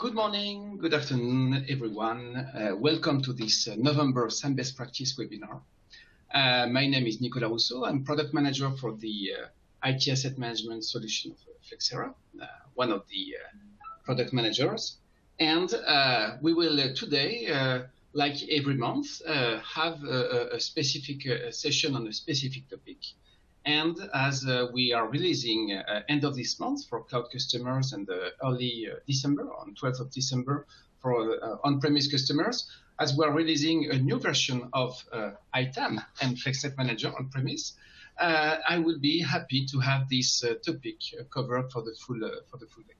Good morning, good afternoon, everyone. Welcome to this November SAM Best Practice webinar. My name is Nicolas Rousseau. I'm product manager for the IT asset management solution of Flexera, one of the product managers. And we will today, like every month, have a specific session on a specific topic. And as we are releasing end of this month for cloud customers and early December, on 12th of December, for on-premise customers, as we are releasing a new version of ITAM and FlexNet Manager on-premise, I will be happy to have this topic covered for the full day.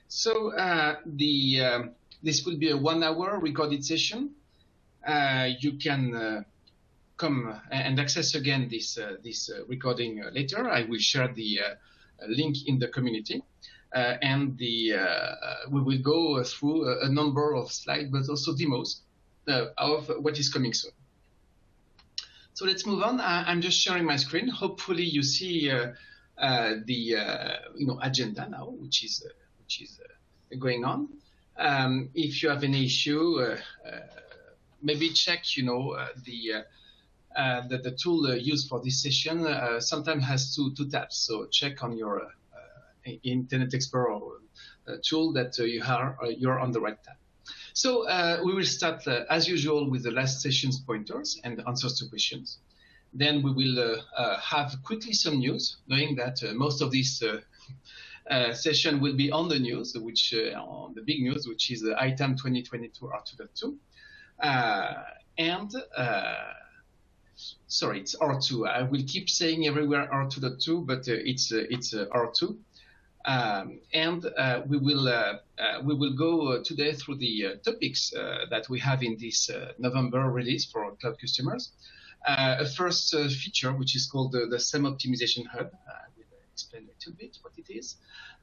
So this will be a 1 hour recorded session. You can come and access again this recording later. I will share the link in the community, and we will go through a number of slides, but also demos of what is coming soon. So let's move on. I'm just sharing my screen. Hopefully you see the agenda now, which is going on. If you have any issue, maybe check the tool used for this session sometimes has two tabs. So check on your Internet Explorer tool that you're on the right tab. So we will start as usual with the last session's pointers and answers to questions. Then we will have quickly some news, knowing that most of this session will be on the news, which on the big news, which is the ITAM 2022 R2.2. Sorry, it's R2. I will keep saying everywhere R2.2, but it's R2. We will go today through the topics that we have in this November release for cloud customers. A first feature, which is called the SAM Optimization Hub. I will explain a little bit what it is.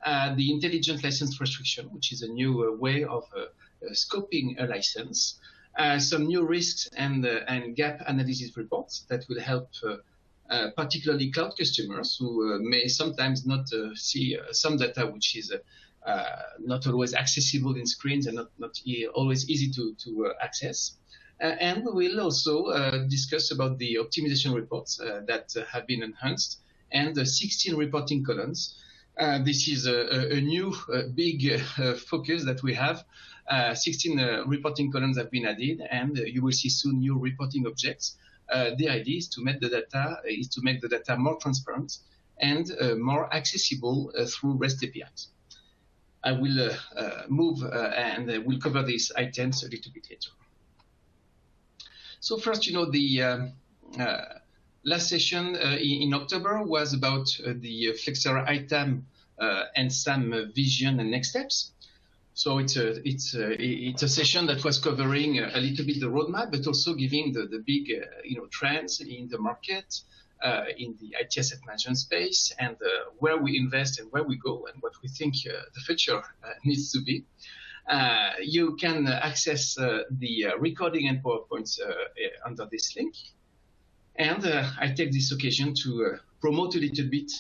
The Intelligent License Restriction, which is a new way of scoping a license. Some new risks and gap analysis reports that will help particularly cloud customers who may sometimes not see some data which is not always accessible in screens and not always easy to access. And we will also discuss about the optimization reports that have been enhanced and the 16 reporting columns. This is a new big focus that we have. 16 reporting columns have been added, and you will see soon new reporting objects. The idea is to make the data more transparent and more accessible through REST APIs. I will move and we'll cover these items a little bit later. So first, the last session in October was about the Flexera ITAM and SAM vision and next steps. So it's a session that was covering a little bit the roadmap, but also giving the big trends in the market, in the IT asset management space, and where we invest and where we go and what we think the future needs to be. You can access the recording and PowerPoints under this link. And I take this occasion to promote a little bit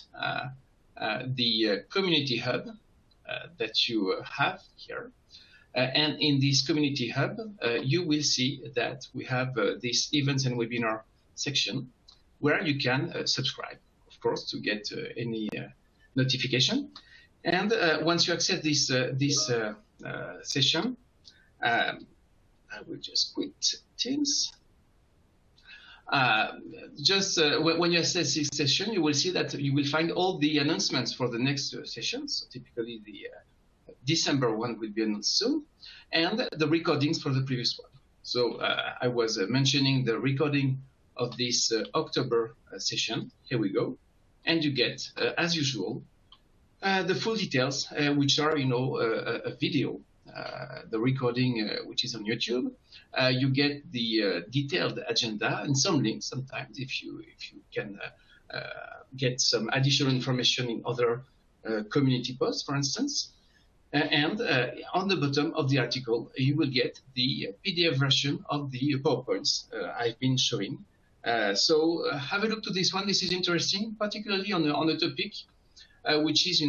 the Community Hub that you have here. And in this Community Hub, you will see that we have this Events and Webinar section where you can subscribe, of course, to get any notification. And once you access this session, I will just quit Teams. When you access this session, you will see that you will find all the announcements for the next sessions. So typically, the December one will be announced soon, and the recordings for the previous one. So I was mentioning the recording of this October session. Here we go. And you get, as usual, the full details, which are, a video. The recording, which is on YouTube, you get the detailed agenda and some links sometimes if you can get some additional information in other community posts, for instance. And on the bottom of the article, you will get the PDF version of the PowerPoints I've been showing. So have a look to this one. This is interesting, particularly on a topic which is,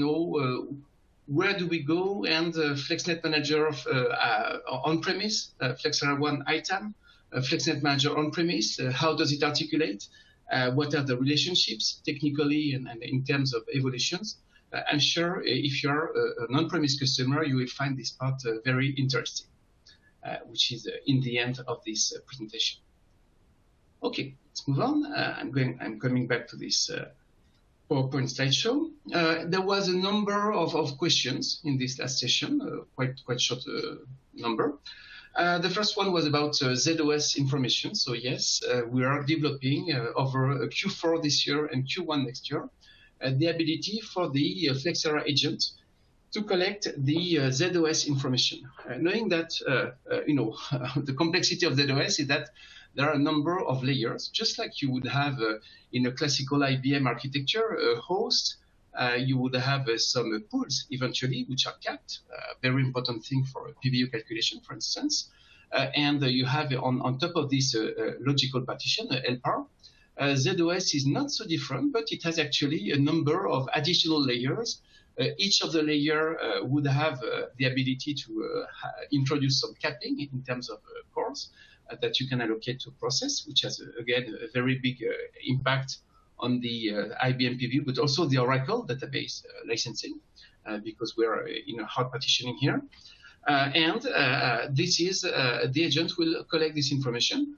where do we go? And FlexNet Manager on-premise, Flexera One ITAM, FlexNet Manager on-premise, how does it articulate? What are the relationships technically and in terms of evolutions? I'm sure if you're an on-premise customer, you will find this part very interesting, which is in the end of this presentation. Okay, let's move on. I'm coming back to this PowerPoint slideshow. There was a number of questions in this last session, quite short number. The first one was about ZOS information. So yes, we are developing over Q4 this year and Q1 next year the ability for the Flexera agent to collect the ZOS information. Knowing that the complexity of ZOS is that there are a number of layers, just like you would have in a classical IBM architecture, a host. You would have some pools eventually, which are capped, very important thing for a PBU calculation, for instance. And you have on top of this logical partition, LPAR. ZOS is not so different, but it has actually a number of additional layers. Each of the layer would have the ability to introduce some capping in terms of cores that you can allocate to a process, which has, again, a very big impact on the IBM PBU, but also the Oracle database licensing, because we're in a hard partitioning here. This is, the agent will collect this information.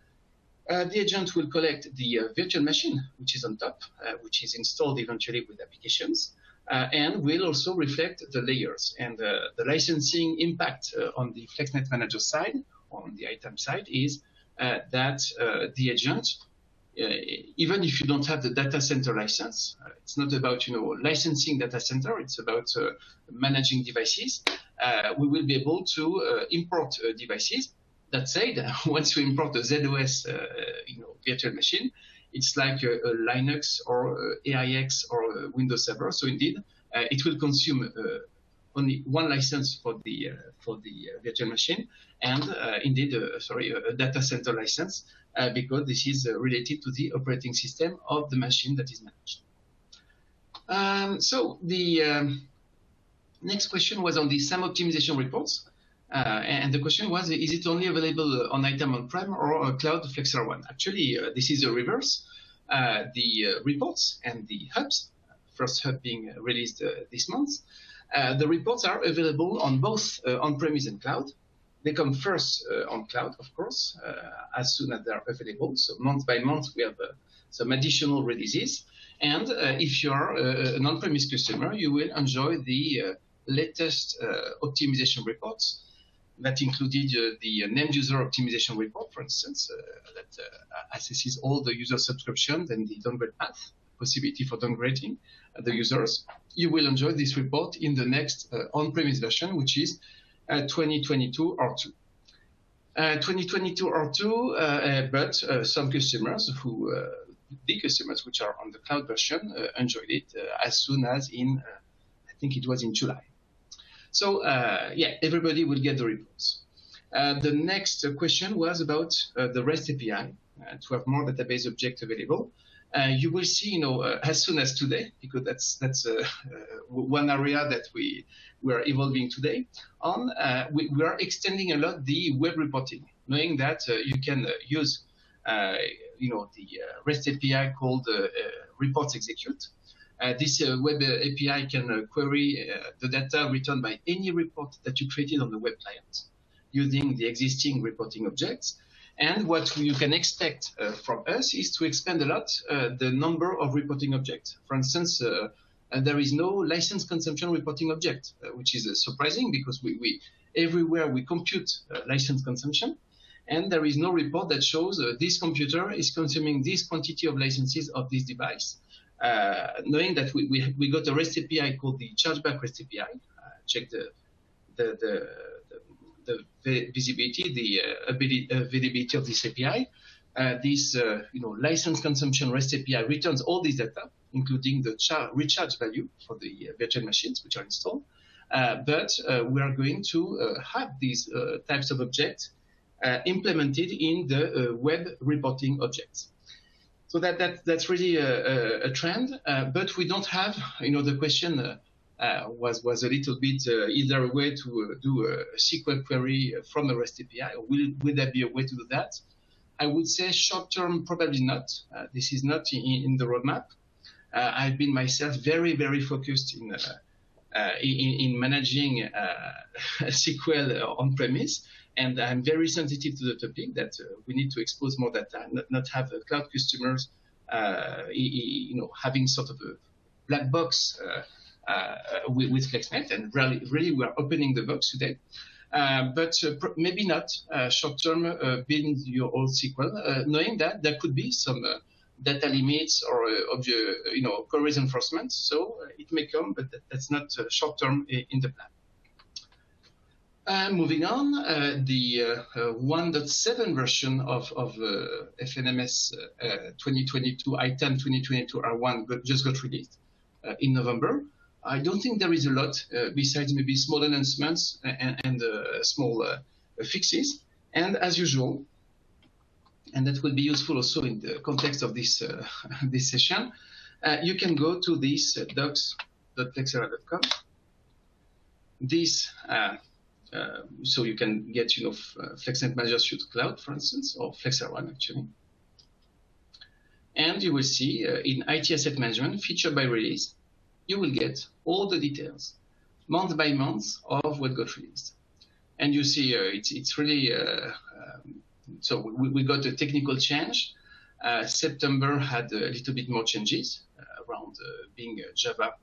The agent will collect the virtual machine, which is on top, which is installed eventually with applications, and will also reflect the layers. And the licensing impact on the FlexNet Manager side, on the ITAM side, is that the agent, even if you don't have the data center license, it's not about licensing data center, it's about managing devices. We will be able to import devices. That said, once you import a ZOS virtual machine, it's like a Linux or AIX or a Windows Server. So indeed, it will consume only one license for the virtual machine, and indeed, a data center license, because this is related to the operating system of the machine that is managed. So the next question was on the SAM optimization reports. And the question was, is it only available on ITAM on-prem or cloud Flexera One? Actually, this is a reverse. The reports and the hubs, first hub being released this month, the reports are available on both on-premise and cloud. They come first on cloud, of course, as soon as they're available. So month by month, we have some additional releases. And if you're an on-premise customer, you will enjoy the latest optimization reports. That included the named user optimization report, for instance, that assesses all the user subscriptions and the downgrade path, possibility for downgrading the users. You will enjoy this report in the next on-premise version, which is 2022 R2. 2022 R2, but some customers who, big customers which are on the cloud version, enjoyed it as soon as in, I think it was in July. So yeah, everybody will get the reports. The next question was about the REST API to have more database objects available. You will see, as soon as today, because that's one area that we are evolving today on. We are extending a lot the web reporting, knowing that you can use, the REST API called reports execute. This web API can query the data returned by any report that you created on the web client using the existing reporting objects. And what you can expect from us is to expand a lot the number of reporting objects. For instance, there is no license consumption reporting object, which is surprising because we everywhere we compute license consumption, and there is no report that shows this computer is consuming this quantity of licenses of this device. Knowing that we got a REST API called the chargeback REST API, check the visibility, the availability of this API. This license consumption REST API returns all this data, including the recharge value for the virtual machines which are installed. But we are going to have these types of objects implemented in the web reporting objects. So that's really a trend, but we don't have, the question, was a little bit either a way to do a SQL query from a REST API, or will there be a way to do that? I would say short term, probably not. This is not in the roadmap. I've been myself very, very focused in managing SQL on premise, and I'm very sensitive to the topic that we need to expose more data, not have cloud customers, having sort of a black box with FlexNet, and really we are opening the box today. But maybe not short-term building your own SQL, knowing that there could be some data limits or queries enforcement. So it may come, but that's not short-term in the plan. Moving on, the 1.7 version of FNMS 2022 ITAM 2022 R1 just got released in November. I don't think there is a lot besides maybe small enhancements and small fixes. And as usual, and that will be useful also in the context of this this session, you can go to this docs.flexera.com. This so you can get FlexNet Manager Suite Cloud, for instance, or Flexera One actually. And you will see in IT Asset Management, feature by release, you will get all the details, month by month, of what got released. And you see it's really, so we got a technical change. September had a little bit more changes around being Java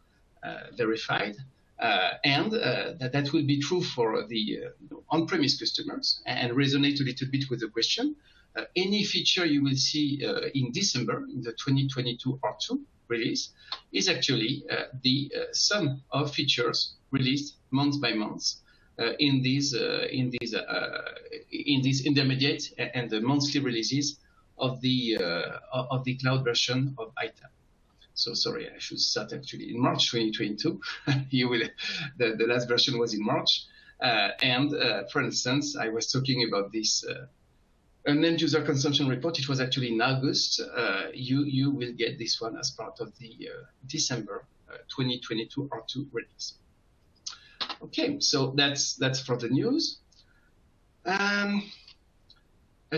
verified. And that will be true for the on-premise customers and resonate a little bit with the question. Any feature you will see in December, in the 2022 R2 release, is actually the sum of features released month by month in these intermediate and the monthly releases of the cloud version of ITAM. So sorry, I should start actually in March 2022. The last version was in March, and for instance, I was talking about this. An end user consumption report. It was actually in August. You will get this one as part of the December 2022 R2 release. Okay, so that's for the news. A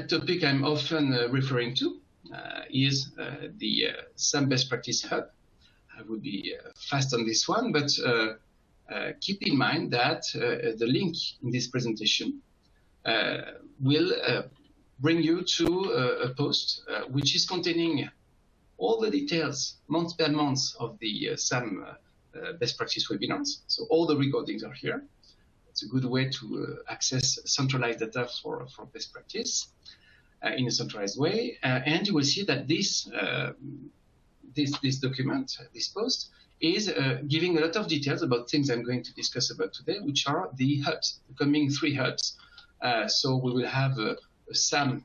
topic I'm often referring to is the SAM Best Practice Hub. I will be fast on this one, but keep in mind that the link in this presentation will bring you to a post which is containing all the details month by month of the SAM best practice webinars. So all the recordings are here. It's a good way to access centralized data for best practice in a centralized way. And you will see that this document, this post, is giving a lot of details about things I'm going to discuss about today, which are the hubs, the coming 3 hubs. So we will have a SAM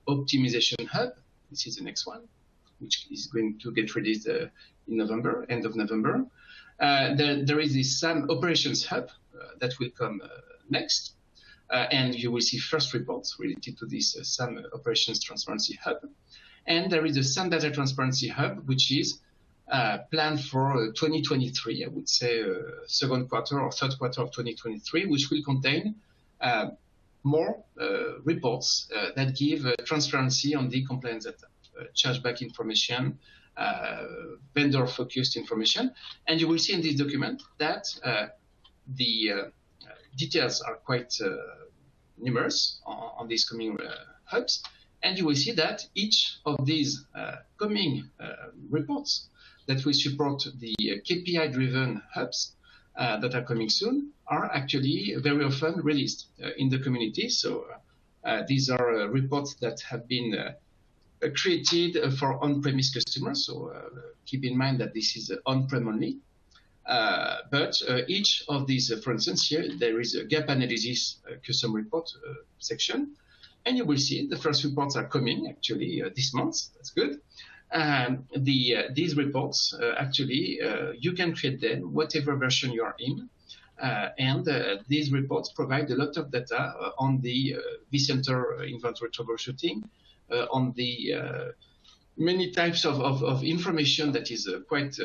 optimization hub. This is the next one, which is going to get released in November, end of November. There is this SAM operations hub that will come next. And you will see first reports related to this SAM operations transparency hub. And there is a SAM data transparency hub, which is planned for 2023, I would say second quarter or third quarter of 2023, which will contain more reports that give transparency on the compliance data, chargeback information, vendor-focused information. And you will see in this document that the details are quite numerous on these coming hubs. And you will see that each of these coming reports that will support the KPI-driven hubs that are coming soon are actually very often released in the community. So these are reports that have been created for on-premise customers. So keep in mind that this is on-prem only. But each of these, for instance, here, there is a gap analysis custom report section. And you will see the first reports are coming actually this month. That's good. These reports, actually, you can create them, whatever version you are in. And these reports provide a lot of data on the vCenter inventory troubleshooting, on the many types of information that is quite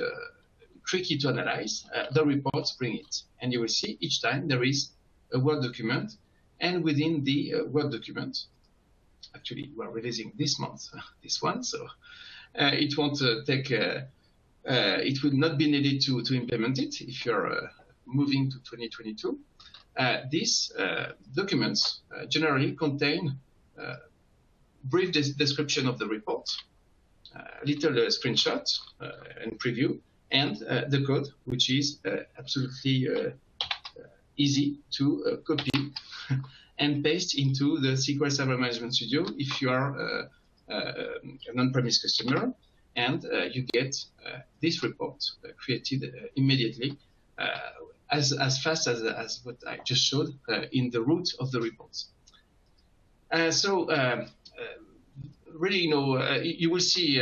tricky to analyze, the reports bring it. And you will see each time there is a Word document, and within the Word document, actually we're releasing this month, this one, so it won't take, it will not be needed to implement it if you're moving to 2022. These documents generally contain brief description of the report, little screenshot and preview, and the code, which is absolutely easy to copy and paste into the SQL Server Management Studio if you are an on-premise customer, and you get this report created immediately as fast as what I just showed in the root of the reports. Really, you will see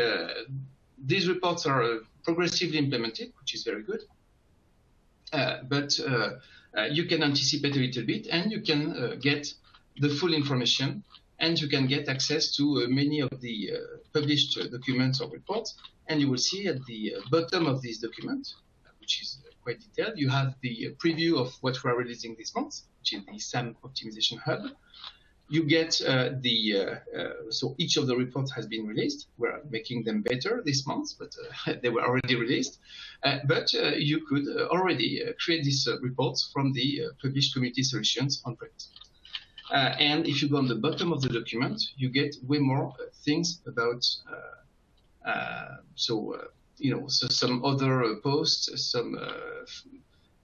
these reports are progressively implemented, which is very good. But you can anticipate a little bit, and you can get the full information, and you can get access to many of the published documents or reports. And you will see at the bottom of this document, which is quite detailed, you have the preview of what we are releasing this month, which is the SAM Optimization Hub. You get so each of the reports has been released. We're making them better this month, but they were already released. But you could already create these reports from the published community solutions on-premise. And if you go on the bottom of the document, you get way more things about, so some other posts, some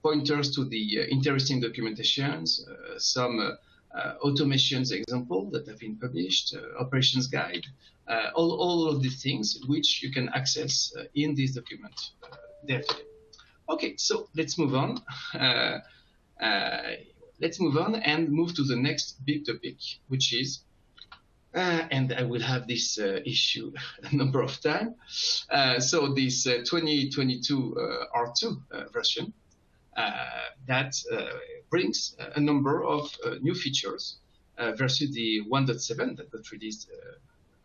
pointers to the interesting documentations, some automations example that have been published, operations guide, all of these things which you can access in this document there today. Okay, so let's move on. Let's move on and move to the next big topic, which is, and I will have this issue a number of times. So this 2022 R2 version that brings a number of new features versus the 1.7 that got released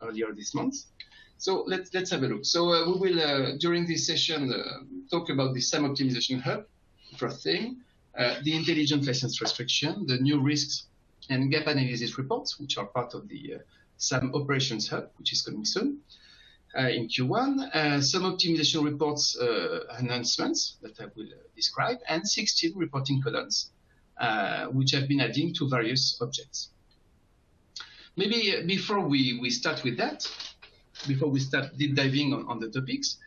earlier this month. So let's have a look. So we will, during this session, talk about the SAM Optimization Hub, first thing, the intelligent license restriction, the new risks and gap analysis reports, which are part of the SAM Operations Hub, which is coming soon in Q1, some optimization reports enhancements that I will describe, and 16 reporting columns, which have been adding to various objects. Maybe before we start with that, before we start deep diving on the topics,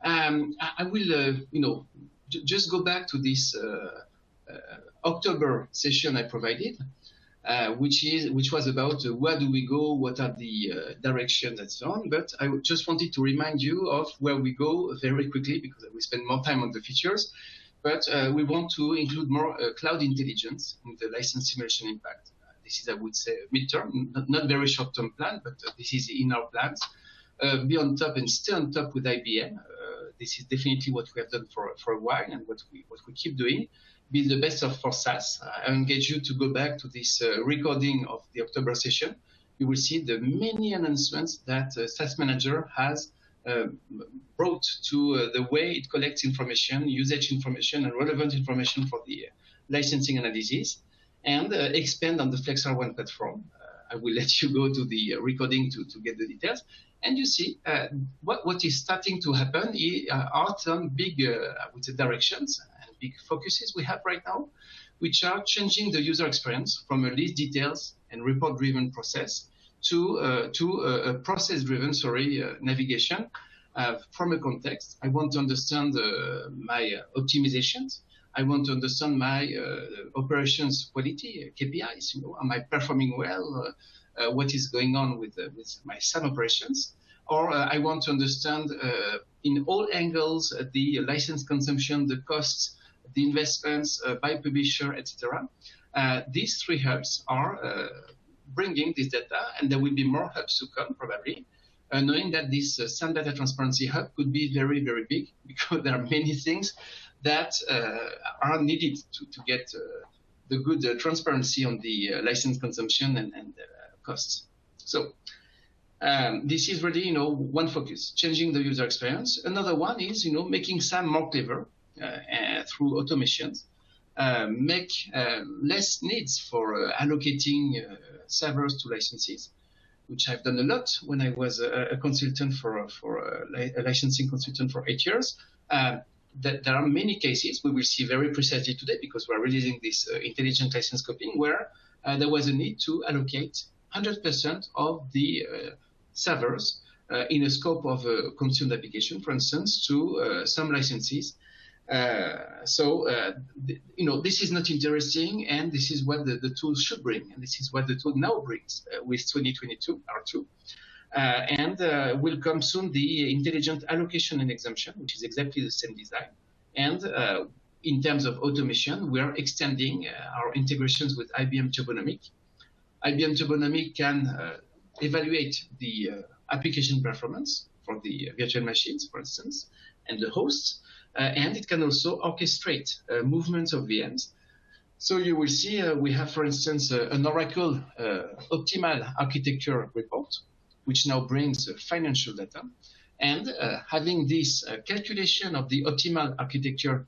I will, just go back to this October session I provided, which was about where do we go, what are the directions, and so on. But I just wanted to remind you of where we go very quickly, because we spend more time on the features. But we want to include more cloud intelligence in the license simulation impact. This is, I would say, midterm, not very short-term plan, but this is in our plans. Be on top and stay on top with IBM. This is definitely what we have done for a while, and what we keep doing. Be the best for SaaS. I engage you to go back to this recording of the October session. You will see the many announcements that SaaS Manager has brought to the way it collects information, usage information, and relevant information for the licensing analysis, and expand on the Flexera One platform. I will let you go to the recording to get the details. And you see what is starting to happen are some big I would say directions and big focuses we have right now, which are changing the user experience from a list details and report-driven process to a process-driven, navigation from a context. I want to understand my optimizations. I want to understand my operations quality, KPIs. Am I performing well? What is going on with my SAM operations? Or I want to understand in all angles the license consumption, the costs, the investments by publisher, etc. These three hubs are bringing this data, and there will be more hubs to come probably, knowing that this SAM Data Transparency Hub could be very, very big, because there are many things that are needed to get the good transparency on the license consumption and costs. So This is really, one focus, changing the user experience. Another one is, making SAM more clever through automations, make less needs for allocating servers to licenses, which I've done a lot when I was a consultant for a licensing consultant for 8 years. That there are many cases we will see very precisely today because we're releasing this intelligent license scoping where there was a need to allocate 100% of the servers in a scope of a consumed application, for instance, to some licenses. This is not interesting, and this is what the tool should bring, and this is what the tool now brings with 2022 R2. Will come soon the intelligent allocation and exemption, which is exactly the same design. And in terms of automation, we are extending our integrations with IBM Turbonomic. IBM Turbonomic can evaluate the application performance for the virtual machines, for instance, and the hosts, and it can also orchestrate movements of VMs. So you will see we have, for instance, an Oracle optimal architecture report, which now brings financial data. And having this calculation of the optimal architecture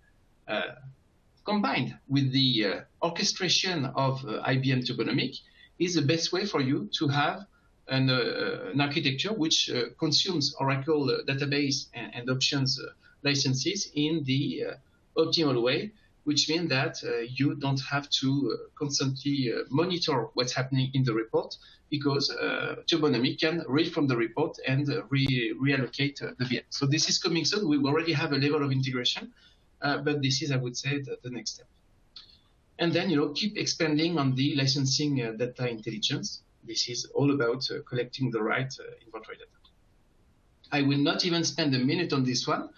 combined with the orchestration of IBM Turbonomic is the best way for you to have an architecture which consumes Oracle database and options licenses in the optimal way, which means that you don't have to constantly monitor what's happening in the report because Turbonomic can read from the report and reallocate the VM. So this is coming soon. We already have a level of integration, but this is, I would say, the next step. And then, keep expanding on the licensing data intelligence. This is all about collecting the right inventory data. I will not even spend a minute on this one,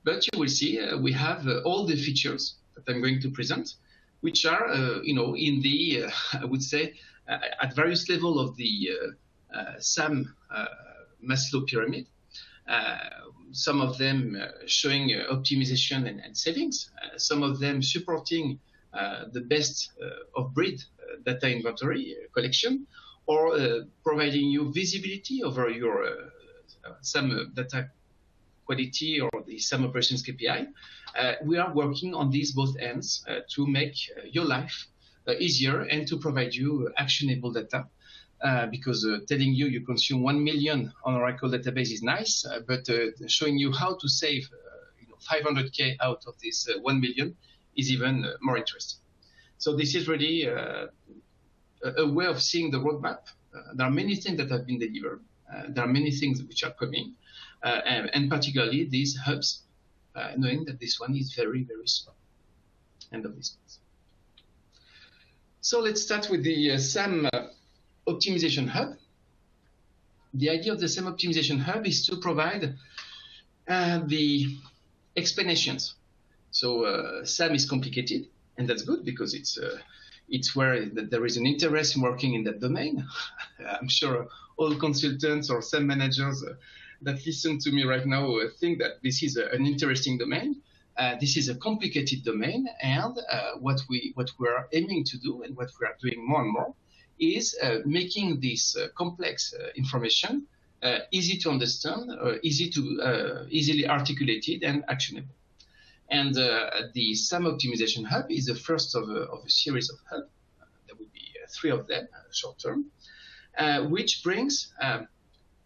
but you will see we have all the features that I'm going to present, which are, in the, I would say, at various levels of the SAM Maslow pyramid. Some of them showing optimization and savings, some of them supporting the best of breed data inventory collection, or providing you visibility over your SAM data quality or the SAM operations KPI. We are working on these both ends to make your life easier and to provide you actionable data. Because telling you consume 1 million on Oracle database is nice, but showing you how to save 500K out of this 1 million is even more interesting. So this is really a way of seeing the roadmap. There are many things that have been delivered. There are many things which are coming, and particularly these hubs, knowing that this one is very, very small. End of this. So let's start with the SAM optimization hub. The idea of the SAM optimization hub is to provide the explanations. So SAM is complicated, and that's good because it's where there is an interest in working in that domain. I'm sure all consultants or SAM managers that listen to me right now think that this is an interesting domain. This is a complicated domain, and what we are aiming to do and what we are doing more and more is making this complex information easy to understand, easily articulated and actionable. And the SAM Optimization Hub is the first of a series of hubs. There will be 3 of them short term, which brings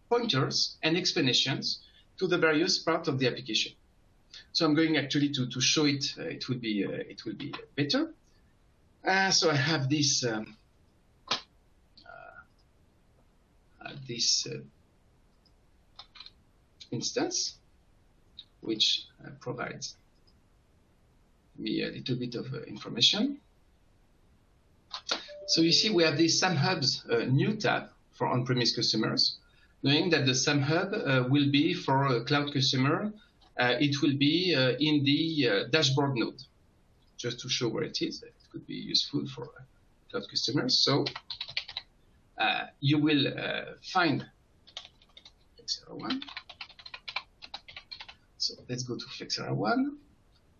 pointers and explanations to the various parts of the application. So I'm going actually to show it. It will be better. So I have this instance, which provides me a little bit of information. So you see we have this SAM Hub's new tab for on-premise customers, knowing that the SAM Hub will be for a cloud customer. It will be in the dashboard node, just to show where it is. It could be useful for cloud customers. So you will find Flexera One. So let's go to Flexera One.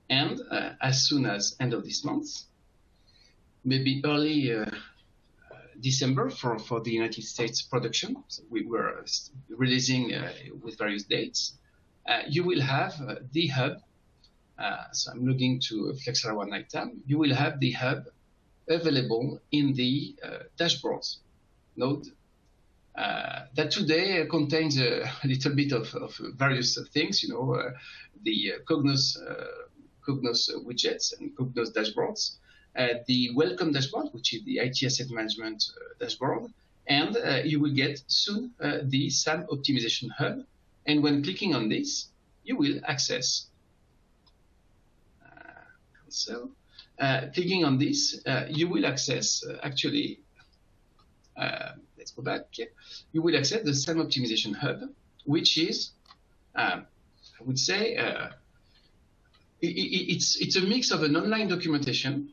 And as soon as end of this month, maybe early December for the United States production. So we were releasing with various dates. You will have the hub. So I'm looking to Flexera One ITAM. You will have the hub available in the dashboards node that today contains a little bit of various things, the Cognos widgets and Cognos dashboards, the welcome dashboard, which is the IT asset management dashboard, and you will get soon the SAM optimization hub. And when clicking on this, you will access. Clicking on this, you will access actually. Let's go back. You will access the SAM optimization hub, which is, I would say, it's a mix of an online documentation.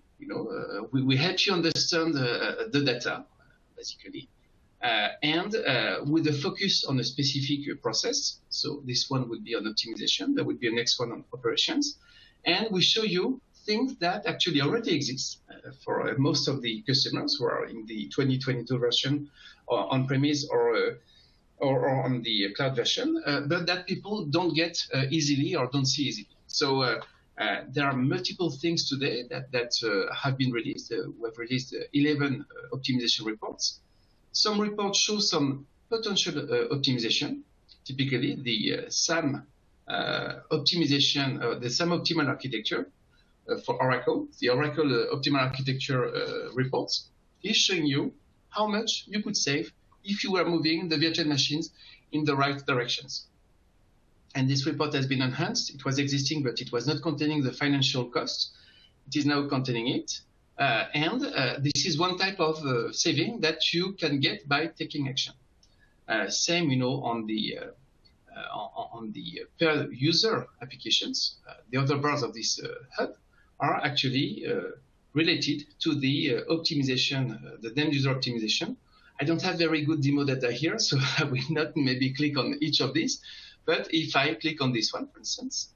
We help you understand the data, basically, and with a focus on a specific process. So this one will be on optimization. There will be a next one on operations, and we show you things that actually already exist for most of the customers who are in the 2022 version or on-premise or on the cloud version, but that people don't get easily or don't see easily. So there are multiple things today that have been released. We have released 11 optimization reports. Some reports show some potential optimization. Typically, the SAM optimization, the SAM optimal architecture for Oracle, the Oracle optimal architecture reports, is showing you how much you could save if you were moving the virtual machines in the right directions. And this report has been enhanced. It was existing, but it was not containing the financial costs. It is now containing it. This is one type of saving that you can get by taking action. Same, on the per user applications. The other bars of this hub are actually related to the optimization, the end user optimization. I don't have very good demo data here, so I will not maybe click on each of these. But if I click on this one, for instance,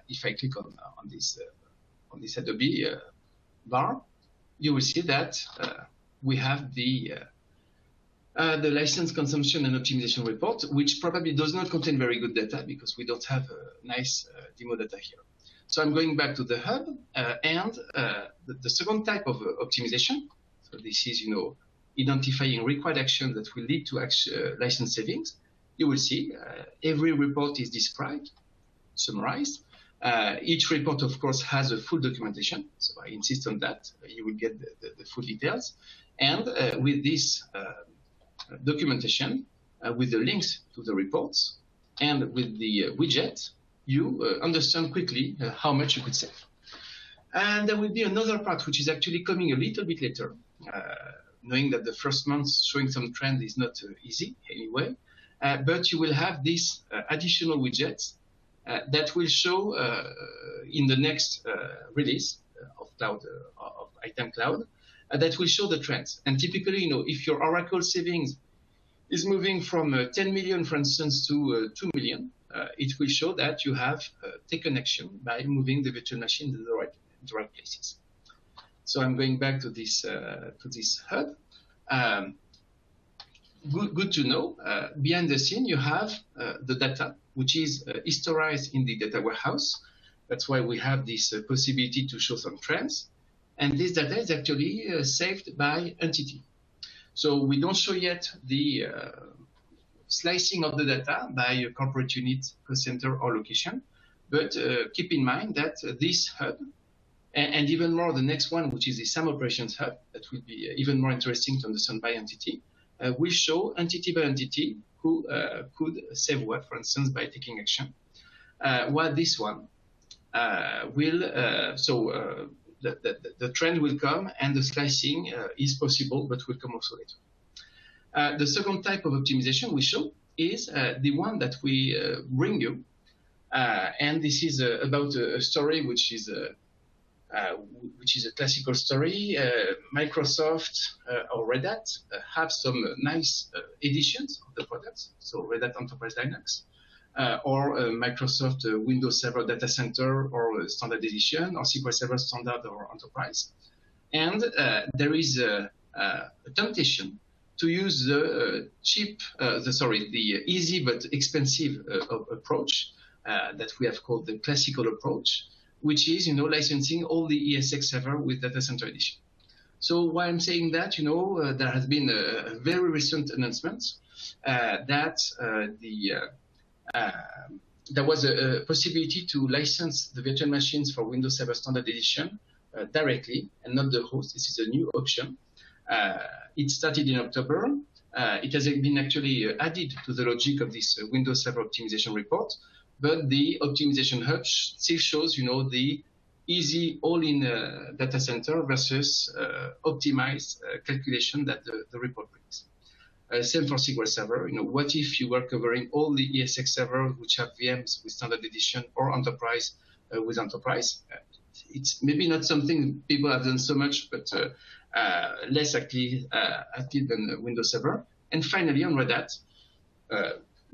if I click on this Adobe bar, you will see that we have the license consumption and optimization report, which probably does not contain very good data because we don't have nice demo data here. So I'm going back to the hub and the second type of optimization. So this is, identifying required action that will lead to license savings. You will see every report is described, summarized. Each report, of course, has a full documentation. So I insist on that. You will get the full details. And with this documentation, with the links to the reports, and with the widget, you understand quickly how much you could save. And there will be another part which is actually coming a little bit later, knowing that the first month showing some trend is not easy anyway. But you will have these additional widgets that will show in the next release of cloud of ITAM Cloud that will show the trends. And typically, if your Oracle savings is moving from 10 million, for instance, to 2 million, it will show that you have taken action by moving the virtual machine to the right places. So I'm going back to this hub. Good to know. Behind the scene, you have the data, which is historized in the data warehouse. That's why we have this possibility to show some trends. And this data is actually saved by entity. So we don't show yet the slicing of the data by corporate unit, cost center, or location. But keep in mind that this hub, and even more the next one, which is the SAM operations hub, that will be even more interesting to understand by entity, will show entity by entity who could save what, for instance, by taking action. While this one will, the trend will come and the slicing is possible, but will come also later. The second type of optimization we show is the one that we bring you. And this is about a story which is a classical story. Microsoft or Red Hat have some nice editions of the products. So Red Hat Enterprise Linux, or Microsoft Windows Server Data Center, or Standard Edition, or SQL Server Standard or Enterprise. And there is a temptation to use the the easy but expensive approach that we have called the classical approach, which is, licensing all the ESX server with data center edition. So why I'm saying that, there has been a very recent announcement that there was a possibility to license the virtual machines for Windows Server Standard Edition directly and not the host. This is a new option. It started in October. It has been actually added to the logic of this Windows Server Optimization report, but the Optimization Hub still shows, the easy all-in data center versus optimized calculation that the report brings. Same for SQL Server. What if you were covering all the ESX servers which have VMs with Standard Edition or Enterprise with Enterprise? It's maybe not something people have done so much, but less active than Windows Server. And finally, on Red Hat,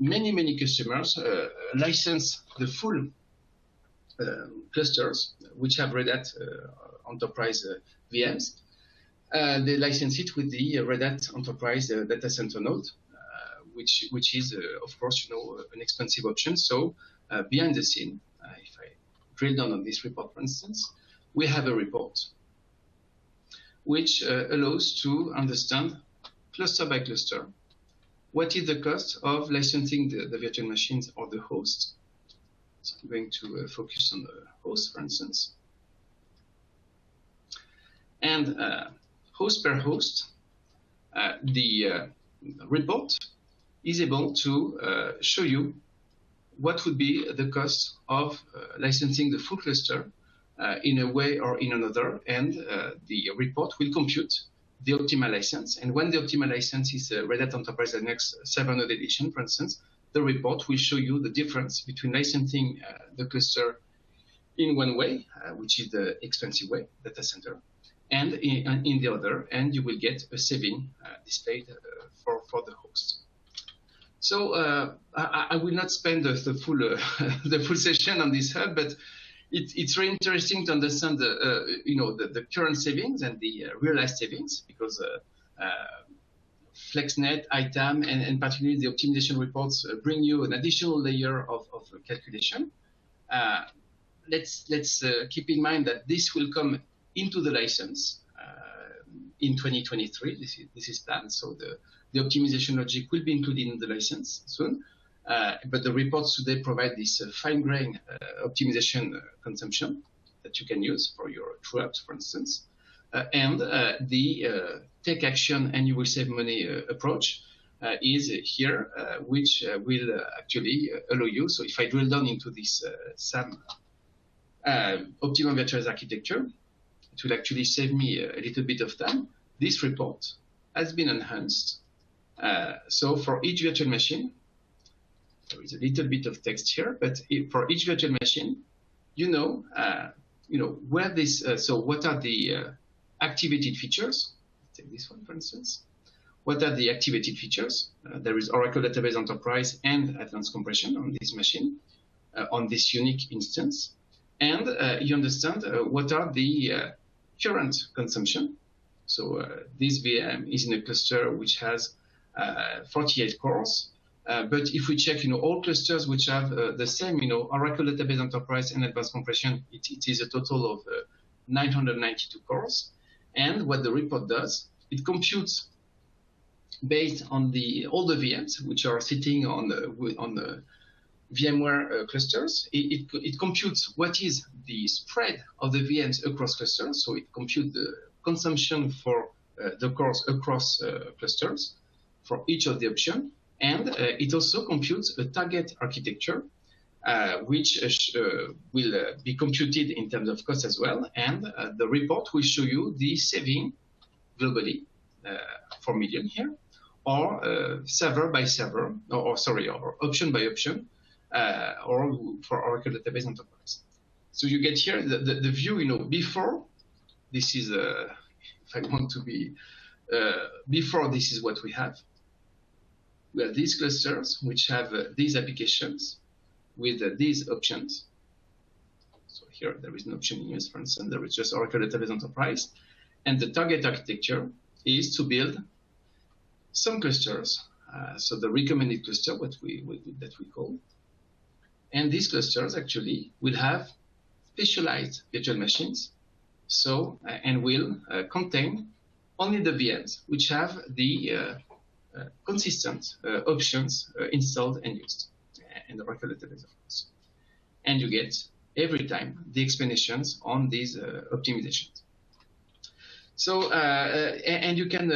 many customers license the full clusters which have Red Hat Enterprise VMs. They license it with the Red Hat Enterprise Data Center node, which is, of course, an expensive option. So behind the scene, if I drill down on this report, for instance, we have a report which allows to understand cluster by cluster what is the cost of licensing the virtual machines or the host. So I'm going to focus on the host, for instance. And host per host, the report is able to show you what would be the cost of licensing the full cluster in a way or in another, and the report will compute the optimal license. And when the optimal license is Red Hat Enterprise Linux Server Node Edition, for instance, the report will show you the difference between licensing the cluster in one way, which is the expensive way, data center, and in the other, and you will get a saving displayed for the host. So I will not spend the full session on this hub, but it's very interesting to understand the current savings and the realized savings, because FlexNet, ITAM, and particularly the optimization reports bring you an additional layer of calculation. Let's keep in mind that this will come into the license in 2023. This is planned, so the optimization logic will be included in the license soon. But the reports today provide this fine-grained optimization consumption that you can use for your true apps, for instance. And the take action and you will save money approach is here, which will actually allow you. So if I drill down into this SAM optimum virtualized architecture, it will actually save me a little bit of time. This report has been enhanced. So for each virtual machine, there is a little bit of text here, but for each virtual machine, where this. So what are the activated features? Take this one, for instance. What are the activated features? There is Oracle Database Enterprise and Advanced Compression on this machine, on this unique instance. And you understand what are the current consumption. So this VM is in a cluster which has 48 cores. But if we check, all clusters which have the same, Oracle Database Enterprise and Advanced Compression, it is a total of 992 cores. And what the report does, it computes based on all the VMs which are sitting on the VMware clusters. It computes what is the spread of the VMs across clusters. So it computes the consumption for the cores across clusters for each of the options. And it also computes a target architecture, which will be computed in terms of cost as well. And the report will show you the saving globally for million here, or server by server, or option by option, or for Oracle Database Enterprise. So you get here the view, before. This is, if I want to be, before this is what we have. We have these clusters which have these applications with these options. So here there is no option in use, for instance. There is just Oracle Database Enterprise. And the target architecture is to build some clusters. So the recommended cluster, that we call. And these clusters actually will have specialized virtual machines. So, and will contain only the VMs which have the consistent options installed and used, and the Oracle database, of course. And you get every time the explanations on these optimizations. So, and you can,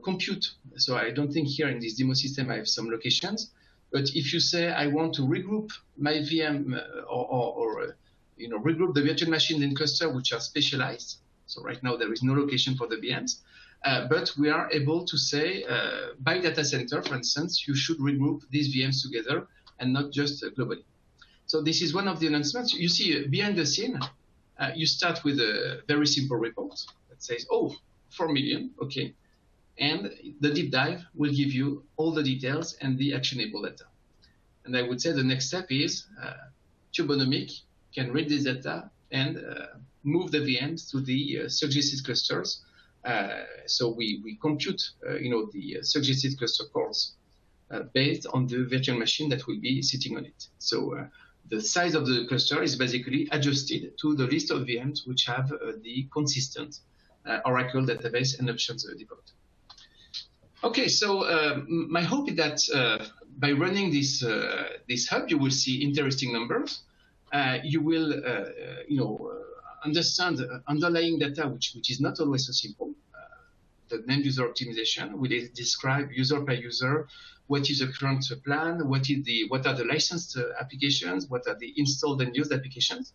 compute. So I don't think here in this demo system I have some locations, but if you say I want to regroup my VM or regroup the virtual machines in cluster which are specialized. So right now there is no location for the VMs, but we are able to say by data center, for instance, you should regroup these VMs together and not just globally. So this is one of the announcements. You see behind the scene, you start with a very simple report that says, oh, 4 million, okay. And the deep dive will give you all the details and the actionable data. And I would say the next step is Turbonomic can read this data and move the VMs to the suggested clusters. So we compute, the suggested cluster cores based on the virtual machine that will be sitting on it. So the size of the cluster is basically adjusted to the list of VMs which have the consistent Oracle database and options deployed. Okay, so my hope is that by running this hub, you will see interesting numbers. You will, understand underlying data, which is not always so simple. The named user optimization will describe user by user what is the current plan, what are the licensed applications, what are the installed and used applications,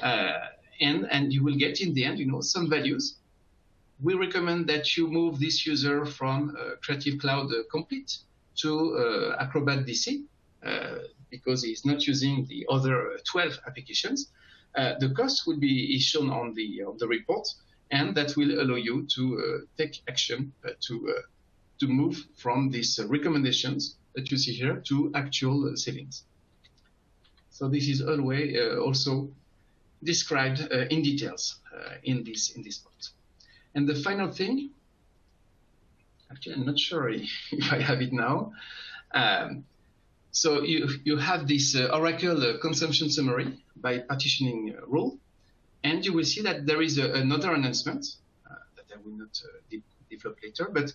and you will get in the end, some values. We recommend that you move this user from Creative Cloud Complete to Acrobat DC because he's not using the other 12 applications. The cost will be shown on the report, and that will allow you to take action to move from these recommendations that you see here to actual savings. So this is always also described in details in this part. And the final thing, actually, I'm not sure if I have it now. So you have this Oracle consumption summary by partitioning rule, and you will see that there is another announcement that I will not develop later, but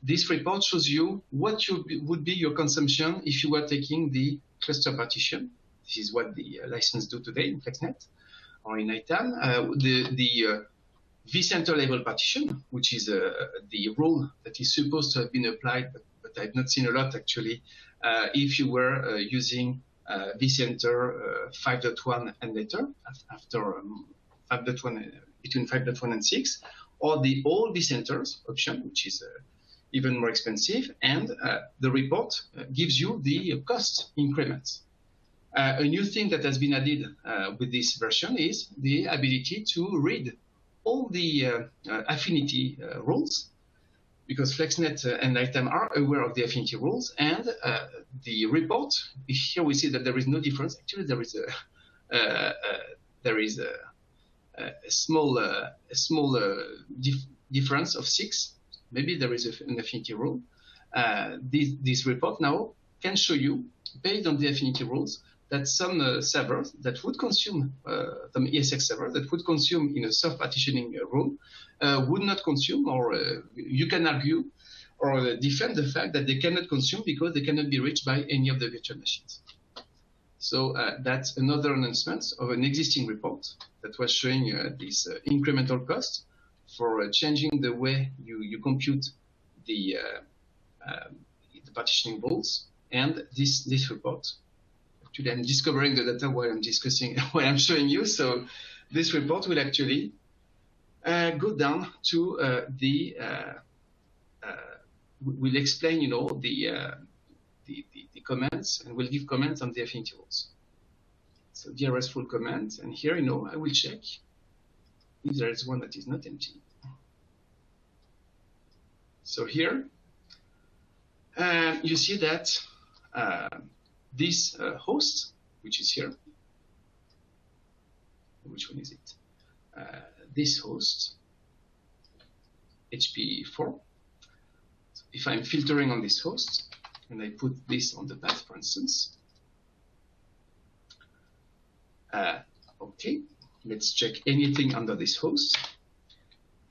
this report shows you what would be your consumption if you were taking the cluster partition. This is what the license do today in FlexNet or in ITAM. The vCenter level partition, which is the rule that is supposed to have been applied, but I've not seen a lot actually, if you were using vCenter 5.1 and later, after 5.1, between 5.1 and 6, or the old vCenters option, which is even more expensive, and the report gives you the cost increments. A new thing that has been added with this version is the ability to read all the affinity rules, because FlexNet and ITAM are aware of the affinity rules, and the report, here we see that there is no difference. Actually, there is a small difference of 6. Maybe there is an affinity rule. This report now can show you, based on the affinity rules, that some servers that would consume, some ESX servers that would consume in a self-partitioning rule would not consume, or you can argue or defend the fact that they cannot consume because they cannot be reached by any of the virtual machines. So that's another announcement of an existing report that was showing this incremental cost for changing the way you compute the partitioning rules, and this report. Actually, I'm discovering the data while I'm discussing, while I'm showing you. So this report will actually go down to we'll explain, the comments, and we'll give comments on the affinity rules. So the RESTful comment, and here, I will check if there is one that is not empty. So here, you see that this host, which is here, which one is it? This host HP4. So if I'm filtering on this host, and I put this on the path, for instance, okay, let's check anything under this host.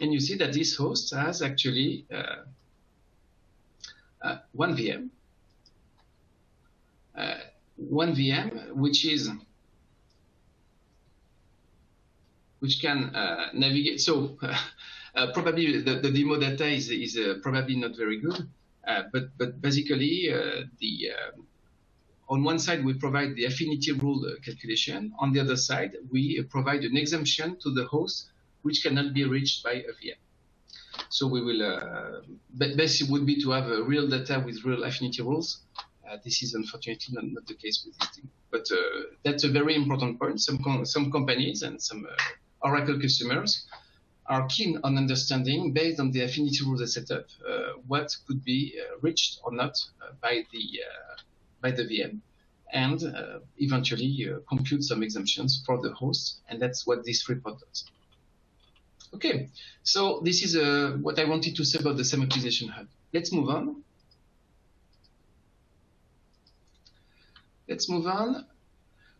And you see that this host has actually one VM, which can navigate. So probably the demo data is probably not very good, but basically on one side we provide the affinity rule calculation. On the other side, we provide an exemption to the host which cannot be reached by a VM. So we will, best would be to have real data with real affinity rules. This is unfortunately not the case with this thing. But that's a very important point. Some companies and some Oracle customers are keen on understanding, based on the affinity rules they set up, what could be reached or not by the VM, and eventually compute some exemptions for the host. And that's what this report does. Okay, so this is what I wanted to say about the SAM Optimization Hub. Let's move on.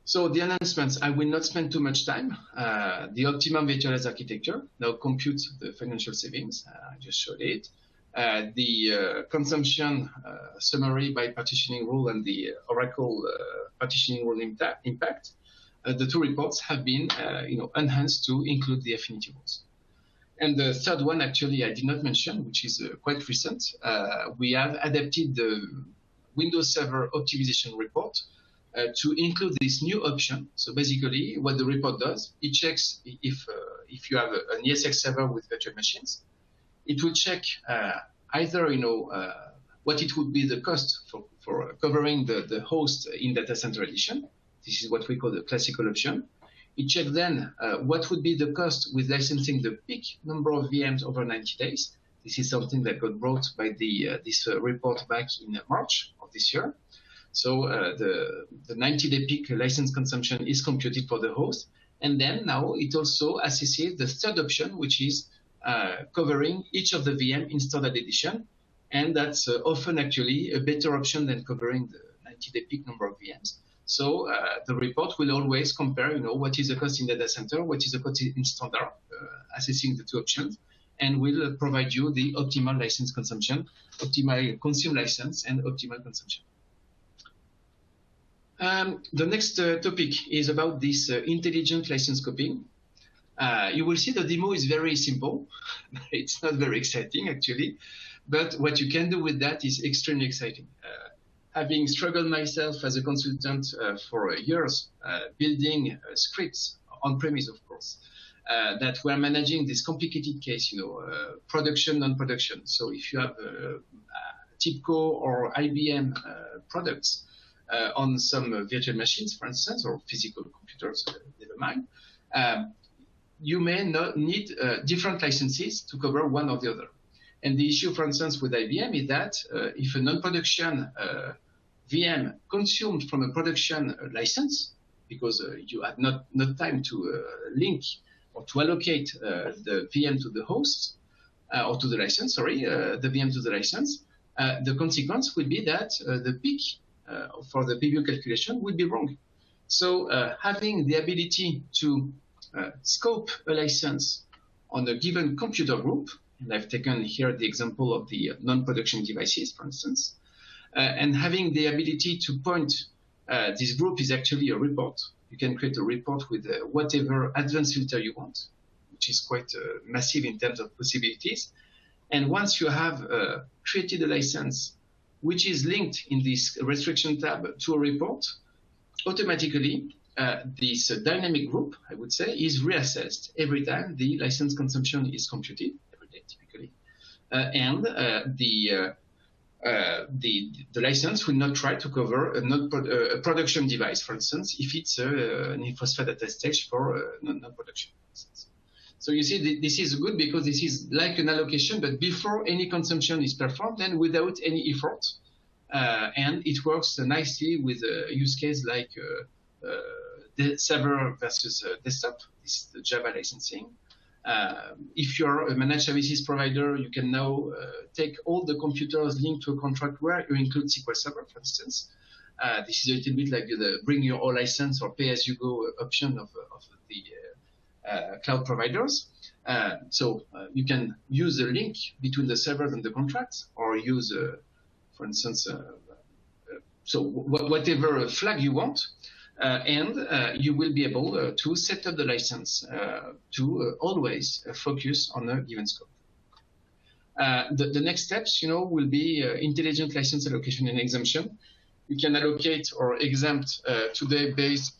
So the enhancements, I will not spend too much time. The optimum virtualized architecture now computes the financial savings. I just showed it. The consumption summary by partitioning rule and the Oracle partitioning rule impact. The two reports have been enhanced to include the affinity rules. And the third one, actually, I did not mention, which is quite recent. We have adapted the Windows Server optimization report to include this new option. So basically, what the report does, it checks if you have an ESX server with virtual machines. It will check either what it would be the cost for covering the host in data center edition. This is what we call the classical option. It checks then what would be the cost with licensing the peak number of VMs over 90 days. This is something that got brought by this report back in March of this year. So the 90-day peak license consumption is computed for the host. And then now it also assesses the third option, which is covering each of the VM in standard edition. And that's often actually a better option than covering the 90-day peak number of VMs. So the report will always compare, what is the cost in data center, what is the cost in standard, assessing the two options, and will provide you the optimal license consumption, optimal consume license, and optimal consumption. The next topic is about this intelligent license scoping. You will see the demo is very simple. It's not very exciting, actually, but what you can do with that is extremely exciting. Having struggled myself as a consultant for years, building scripts on-premise, of course, that were managing this complicated case, production, non-production. So if you have TIBCO or IBM products on some virtual machines, for instance, or physical computers, never mind, you may not need different licenses to cover one or the other. And the issue, for instance, with IBM is that if a non-production VM consumed from a production license, because you had not time to link or to allocate the VM to the host, or to the license, sorry, the VM to the license, the consequence will be that the peak for the PBU calculation will be wrong. So having the ability to scope a license on a given computer group, and I've taken here the example of the non-production devices, for instance, and having the ability to point this group is actually a report. You can create a report with whatever advanced filter you want, which is quite massive in terms of possibilities. And once you have created a license which is linked in this restriction tab to a report, automatically this dynamic group, I would say, is reassessed every time the license consumption is computed, every day typically. And the license will not try to cover a production device, for instance, if it's an InfoSphere data stage for non-production, for instance. So you see, this is good because this is like an allocation, but before any consumption is performed and without any effort. And it works nicely with a use case like the server versus desktop. This is the Java licensing. If you're a managed services provider, you can now take all the computers linked to a contract where you include SQL Server, for instance. This is a little bit like the bring your own license or pay-as-you-go option of the cloud providers. So you can use the link between the servers and the contracts, or use, for instance, so whatever flag you want, and you will be able to set up the license to always focus on a given scope. The next steps, will be intelligent license allocation and exemption. You can allocate or exempt today based.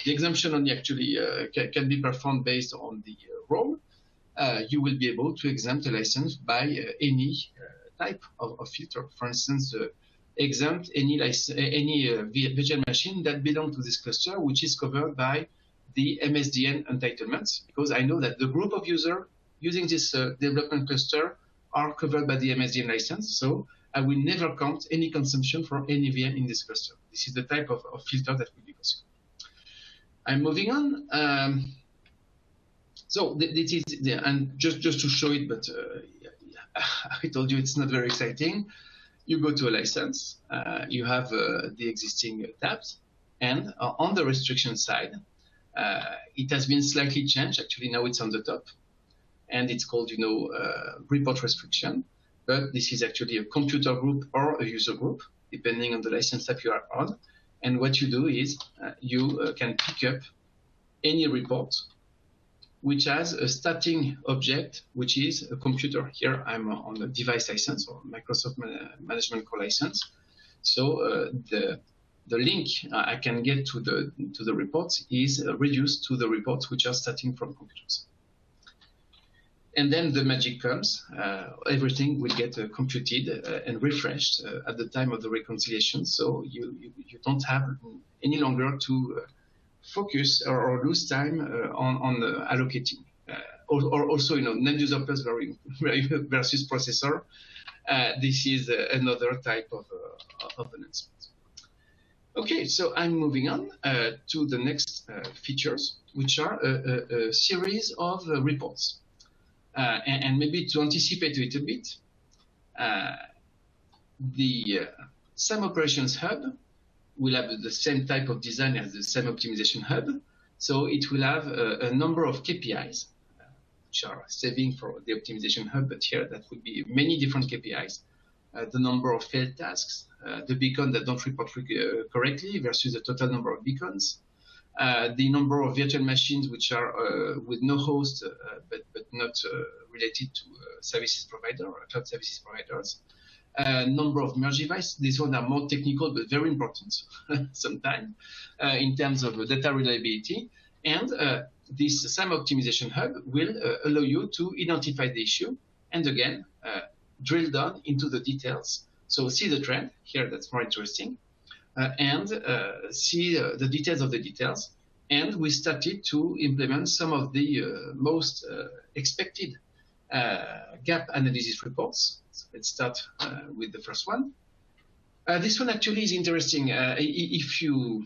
The exemption only actually can be performed based on the role. You will be able to exempt a license by any type of filter. For instance, exempt any virtual machine that belongs to this cluster, which is covered by the MSDN entitlements, because I know that the group of users using this development cluster are covered by the MSDN license, so I will never count any consumption for any VM in this cluster. This is the type of filter that will be possible. I'm moving on. So this is and just to show it, but I told you it's not very exciting. You go to a license, you have the existing tabs, and on the restriction side, it has been slightly changed. Actually, now it's on the top, and it's called, report restriction. But this is actually a computer group or a user group, depending on the license type you are on. And what you do is you can pick up any report which has a starting object, which is a computer. Here I'm on the device license or Microsoft Management Core license. So the link I can get to the reports is reduced to the reports which are starting from computers. And then the magic comes. Everything will get computed and refreshed at the time of the reconciliation. So you don't have any longer to focus or lose time on allocating. Or also, NAND user plus versus processor. This is another type of announcement. Okay, so I'm moving on to the next features, which are a series of reports. And maybe to anticipate a little bit, the SAM Operations Hub will have the same type of design as the SAM Optimization Hub. So it will have a number of KPIs, which are saving for the Optimization Hub, but here that would be many different KPIs. The number of failed tasks, the beacons that don't report correctly versus the total number of beacons, the number of virtual machines which are with no host, but not related to services provider or cloud services providers. Number of merge devices. These ones are more technical, but very important sometimes in terms of data reliability. And this SAM Optimization Hub will allow you to identify the issue and again, drill down into the details. So see the trend here, that's more interesting. And see the details of the details. And we started to implement some of the most expected gap analysis reports. So let's start with the first one. This one actually is interesting. If you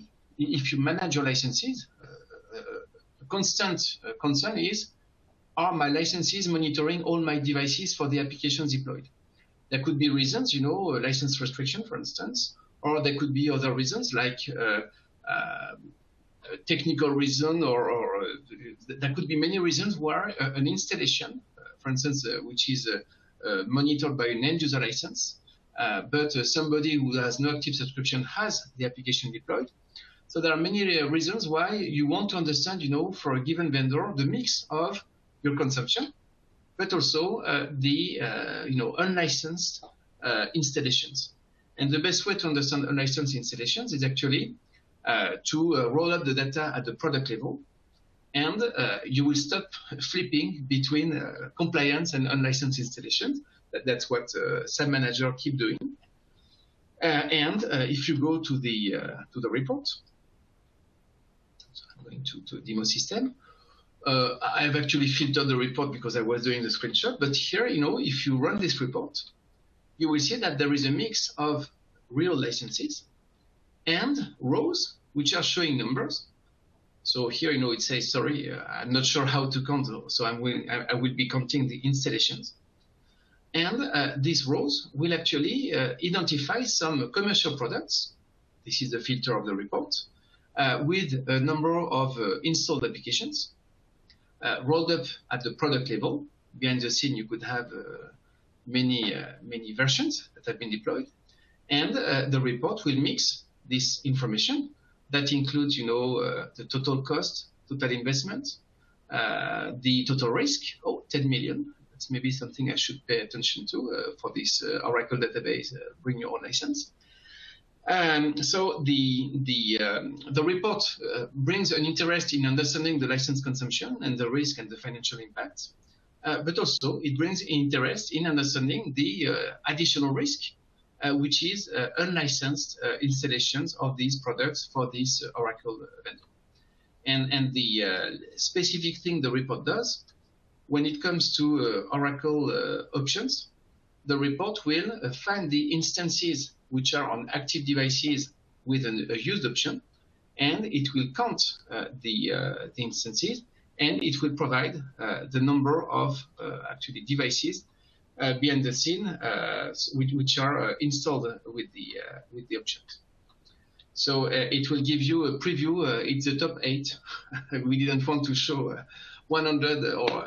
manage your licenses, a constant concern is, are my licenses monitoring all my devices for the applications deployed? There could be reasons, license restriction, for instance, or there could be other reasons like technical reason, or there could be many reasons where an installation, for instance, which is monitored by an end user license, but somebody who has no active subscription has the application deployed. So there are many reasons why you want to understand, for a given vendor, the mix of your consumption, but also the unlicensed installations. And the best way to understand unlicensed installations is actually to roll up the data at the product level, and you will stop flipping between compliance and unlicensed installations. That's what SAM Manager keep doing. And if you go to the report, so I'm going to demo system. I've actually filtered the report because I was doing the screenshot. But here, if you run this report, you will see that there is a mix of real licenses and rows which are showing numbers, So here, it says, sorry, I'm not sure how to count, so I will be counting the installations. And these rows will actually identify some commercial products. This is the filter of the report, with a number of installed applications rolled up at the product level. Behind the scene, you could have many versions that have been deployed. And the report will mix this information that includes, the total cost, total investment, the total risk. 10 million. That's maybe something I should pay attention to for this Oracle database. Bring your own license. So the report brings an interest in understanding the license consumption and the risk and the financial impact. But also it brings interest in understanding the additional risk, which is unlicensed installations of these products for this Oracle vendor. And the specific thing the report does, when it comes to Oracle options, the report will find the instances which are on active devices with a used option, and it will count the instances, and it will provide the number of actually devices behind the scene which are installed with the options. So it will give you a preview. It's the top 8. We didn't want to show 100 or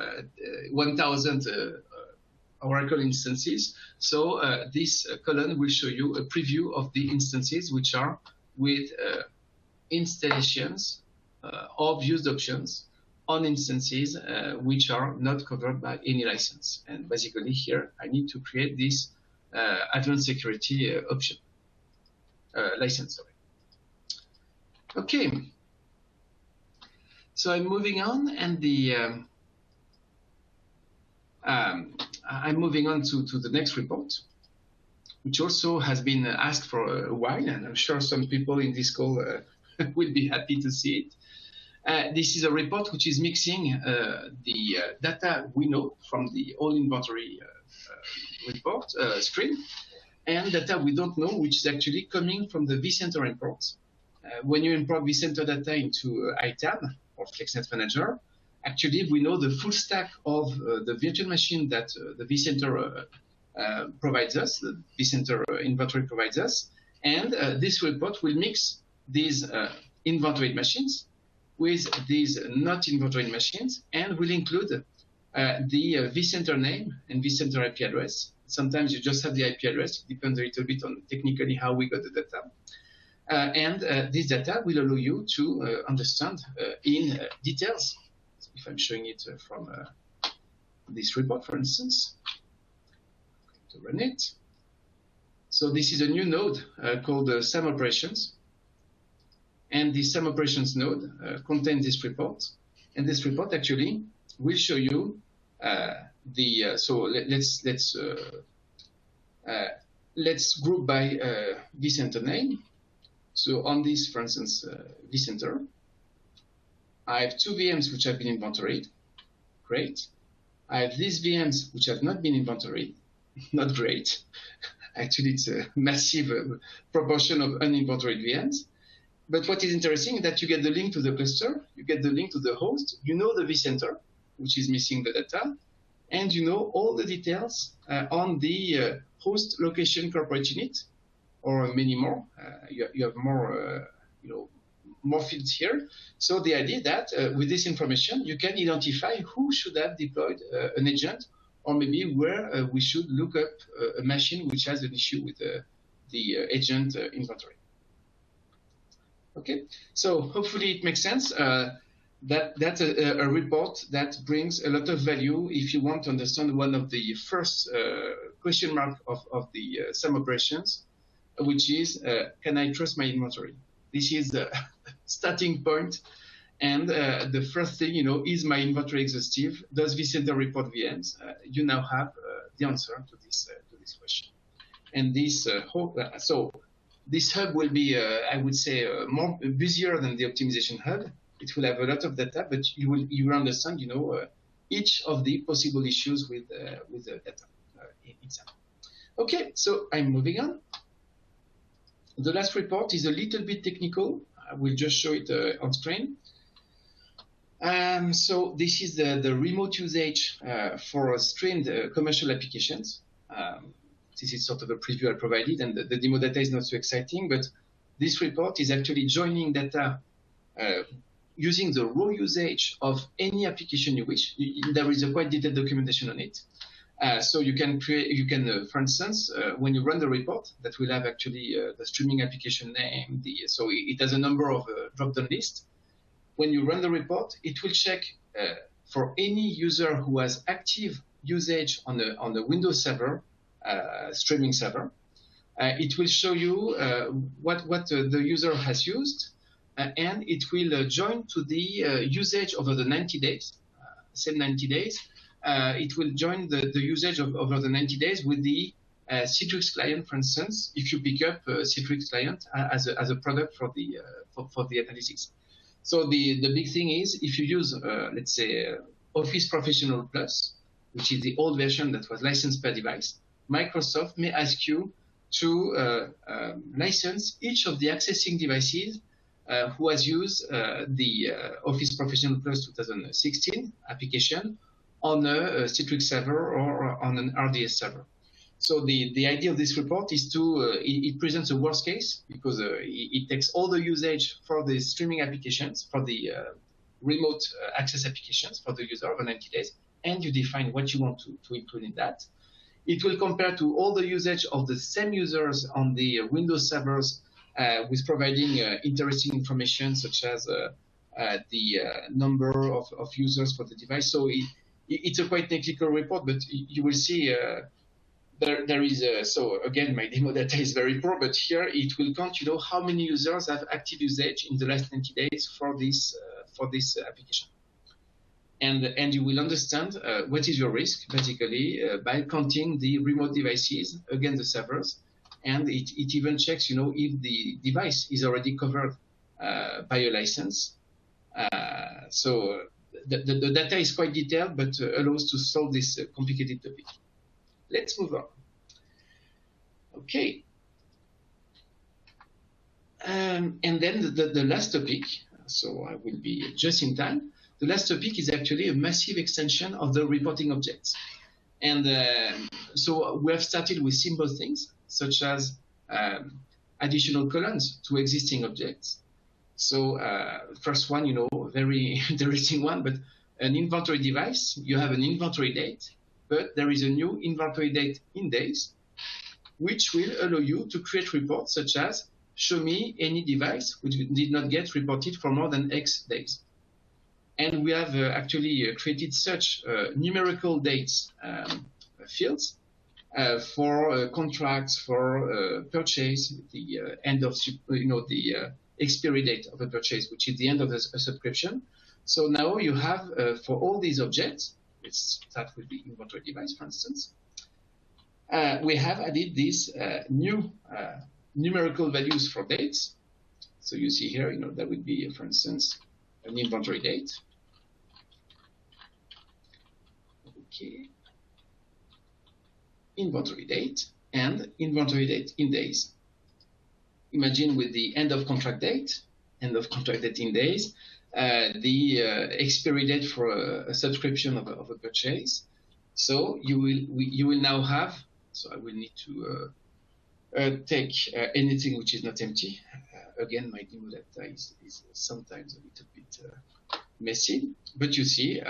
1,000 Oracle instances. So this column will show you a preview of the instances which are with installations of used options on instances which are not covered by any license. And basically here, I need to create this advanced security option, license, sorry. Okay. So I'm moving on, and I'm moving on to the next report, which also has been asked for a while, and I'm sure some people in this call will be happy to see it. This is a report which is mixing the data we know from the all inventory report stream and data we don't know, which is actually coming from the vCenter imports. When you import vCenter data into ITAM or FlexNet Manager, actually we know the full stack of the virtual machine that the vCenter provides us, the vCenter inventory provides us, and this report will mix these inventory machines with these not inventory machines, and will include the vCenter name and vCenter IP address. Sometimes you just have the IP address. It depends a little bit on technically how we got the data. And this data will allow you to understand in details. If I'm showing it from this report, for instance, to run it. So this is a new node called SAM operations. And the SAM operations node contains this report. And this report actually will show you so let's group by vCenter name. So on this, for instance, vCenter, I have 2 VMs which have been inventoried. Great. I have these VMs which have not been inventoried. Not great. Actually, it's a massive proportion of uninventoried VMs. But what is interesting is that you get the link to the cluster, you get the link to the host, you know the vCenter, which is missing the data, and you know all the details on the host location corporate unit, or many more. You have more, more fields here. So the idea that with this information, you can identify who should have deployed an agent, or maybe where we should look up a machine which has an issue with the agent inventory. Okay, so hopefully it makes sense. That's a report that brings a lot of value if you want to understand one of the first question mark of the SAM operations, which is, can I trust my inventory? This is the starting point. And the first thing, is my inventory exhaustive? Does vCenter report VMs? You now have the answer to this question. And this so this hub will be, I would say, more busier than the optimization hub. It will have a lot of data, but you will understand, each of the possible issues with the data in SAM. Okay, so I'm moving on. The last report is a little bit technical. I will just show it on screen. So this is the remote usage for streamed commercial applications. This is sort of a preview I provided, and the demo data is not so exciting, but this report is actually joining data using the raw usage of any application you wish. There is a quite detailed documentation on it. So you can create, for instance, when you run the report, that will have actually the streaming application name. So it has a number of drop-down lists. When you run the report, it will check for any user who has active usage on the Windows server, streaming server. It will show you what the user has used, and it will join to the usage over the 90 days, same 90 days. It will join the usage over the 90 days with the Citrix client, for instance, if you pick up Citrix client as a product for the analytics. So the big thing is, if you use, let's say, Office Professional Plus, which is the old version that was licensed per device, Microsoft may ask you to license each of the accessing devices who has used the Office Professional Plus 2016 application on a Citrix server or on an RDS server. So the idea of this report is to, it presents a worst case, because it takes all the usage for the streaming applications, for the remote access applications for the user over 90 days, and you define what you want to include in that. It will compare to all the usage of the same users on the Windows servers with providing interesting information, such as the number of users for the device. So it's a quite technical report, but you will see there is so again, my demo data is very poor, but here it will count, how many users have active usage in the last 90 days for this application. And you will understand what is your risk, basically, by counting the remote devices against the servers. And it even checks, if the device is already covered by a license. So the data is quite detailed, but allows to solve this complicated topic. Let's move on. Okay. And then the last topic, so I will be just in time. The last topic is actually a massive extension of the reporting objects. And so we have started with simple things, such as additional columns to existing objects. So first one, very interesting one, but an inventory device, you have an inventory date, but there is a new inventory date in days, which will allow you to create reports such as, show me any device which did not get reported for more than X days. And we have actually created such numerical dates fields for contracts, for purchase, the end of, the expiry date of a purchase, which is the end of a subscription. So now you have, for all these objects, that will be inventory device, for instance, we have added these new numerical values for dates. So you see here, that would be, for instance, an inventory date. Okay. Inventory date and inventory date in days. Imagine with the end of contract date in days, the expiry date for a subscription of a purchase. So you will now have, so I will need to take anything which is not empty. Again, my demo data is sometimes a little bit messy, but you see,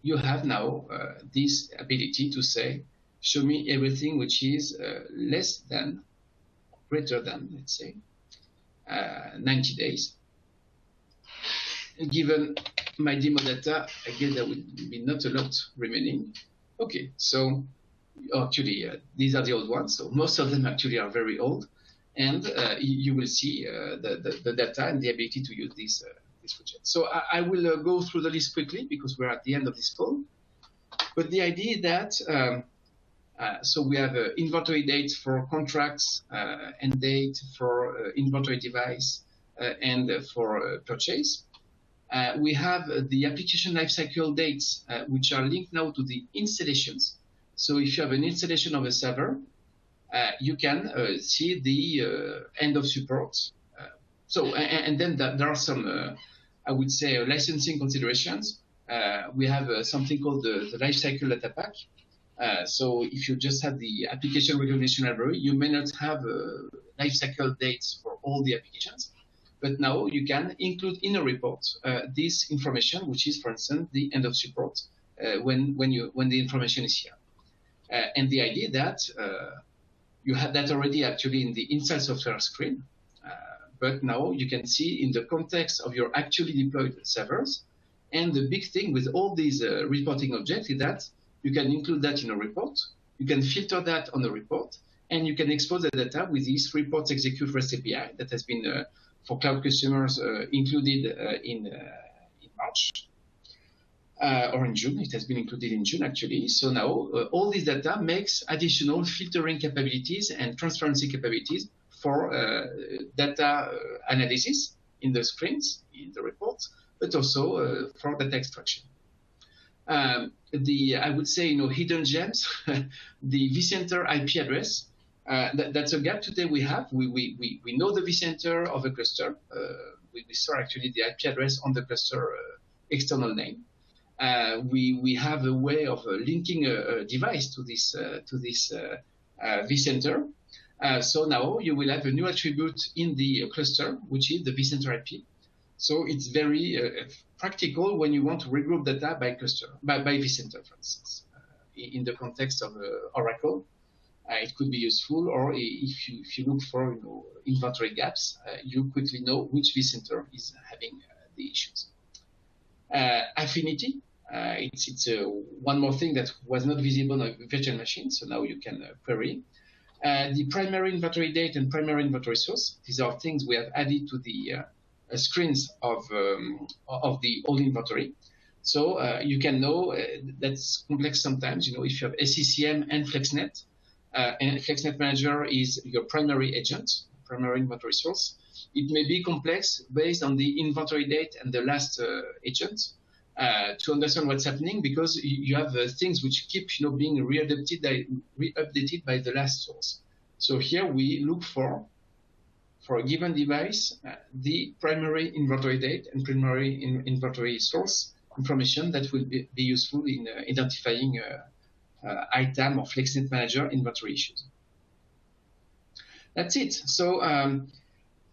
you have now this ability to say, show me everything which is less than, greater than, let's say, 90 days. Given my demo data, again, there will be not a lot remaining. Okay, so actually, these are the old ones. So most of them actually are very old. And you will see the data and the ability to use this widget. So I will go through the list quickly because we're at the end of this call. But the idea is that, so we have inventory date for contracts, end date for inventory device, and for purchase. We have the application lifecycle dates, which are linked now to the installations. So if you have an installation of a server, you can see the end of support. And then there are some I would say, licensing considerations. We have something called the lifecycle data pack. So if you just have the application recognition library, you may not have lifecycle dates for all the applications. But now you can include in a report this information, which is, for instance, the end of support when the information is here. And the idea that you had that already actually in the inside software screen, but now you can see in the context of your actually deployed servers. And the big thing with all these reporting objects is that you can include that in a report, you can filter that on a report, and you can expose the data with this reports execute REST API that has been, for cloud customers, included in March. Or in June. It has been included in June, actually. So now all this data makes additional filtering capabilities and transparency capabilities for data analysis in the screens, in the reports, but also for data extraction. I would say, hidden gems, the vCenter IP address, that's a gap today we have. We know the vCenter of a cluster. We store actually the IP address on the cluster external name. We have a way of linking a device to this vCenter. So now you will have a new attribute in the cluster, which is the vCenter IP. So it's very practical when you want to regroup data by cluster, by vCenter, for instance. In the context of Oracle, it could be useful, or if you look for inventory gaps, you quickly know which vCenter is having the issues. Affinity. It's one more thing that was not visible on a virtual machine, so now you can query. The primary inventory date and primary inventory source, these are things we have added to the screens of the old inventory. So you can know that's complex sometimes, if you have SCCM and FlexNet, and FlexNet Manager is your primary agent, primary inventory source. It may be complex based on the inventory date and the last agent. To understand what's happening, because you have things which keep being re-updated by the last source. So here we look for a given device, the primary inventory date and primary inventory source information that will be useful in identifying ITAM or FlexNet Manager inventory issues. That's it. So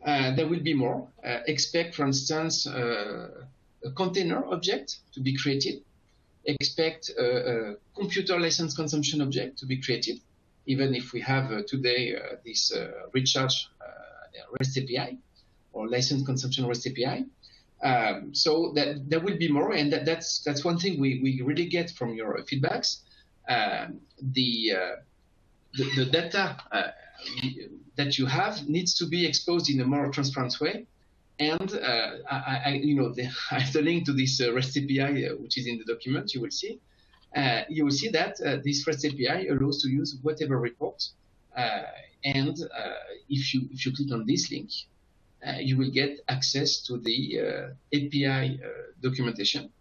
there will be more. Expect, for instance, a container object to be created. Expect a computer license consumption object to be created, even if we have today this recharge REST API or license consumption REST API. So that there will be more, and that's one thing we really get from your feedbacks. The data that you have needs to be exposed in a more transparent way. And I have the link to this REST API, which is in the document. You will see that this REST API allows to use whatever report. And if you click on this link, you will get access to the API documentation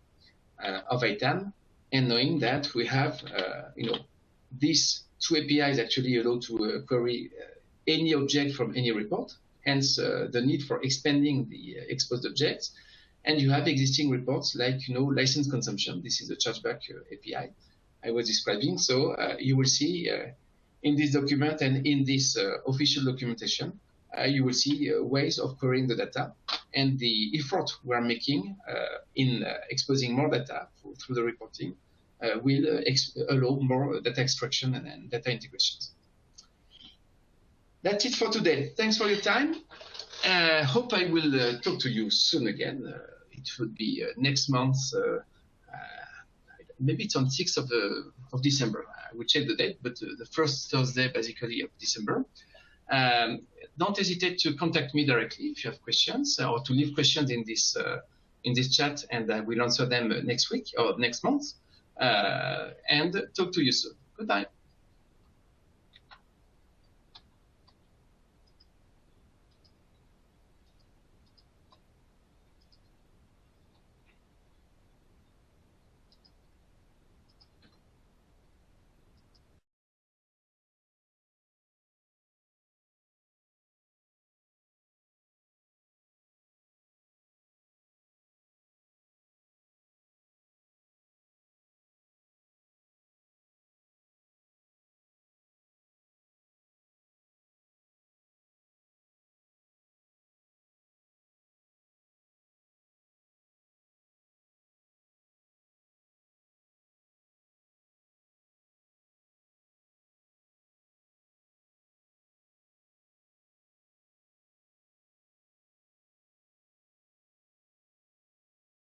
of ITAM, and knowing that we have, these two APIs actually allow to query any object from any report. Hence the need for expanding the exposed objects. And you have existing reports like, license consumption. This is the chargeback API I was describing. So you will see in this document and in this official documentation, you will see ways of querying the data. And the effort we're making in exposing more data through the reporting will allow more data extraction and data integrations. That's it for today. Thanks for your time. Hope I will talk to you soon again. It would be next month. Maybe it's on 6th of December. I will check the date, but the first Thursday, basically, of December. Don't hesitate to contact me directly if you have questions, or to leave questions in this chat, and I will answer them next week or next month. And talk to you soon. Goodbye.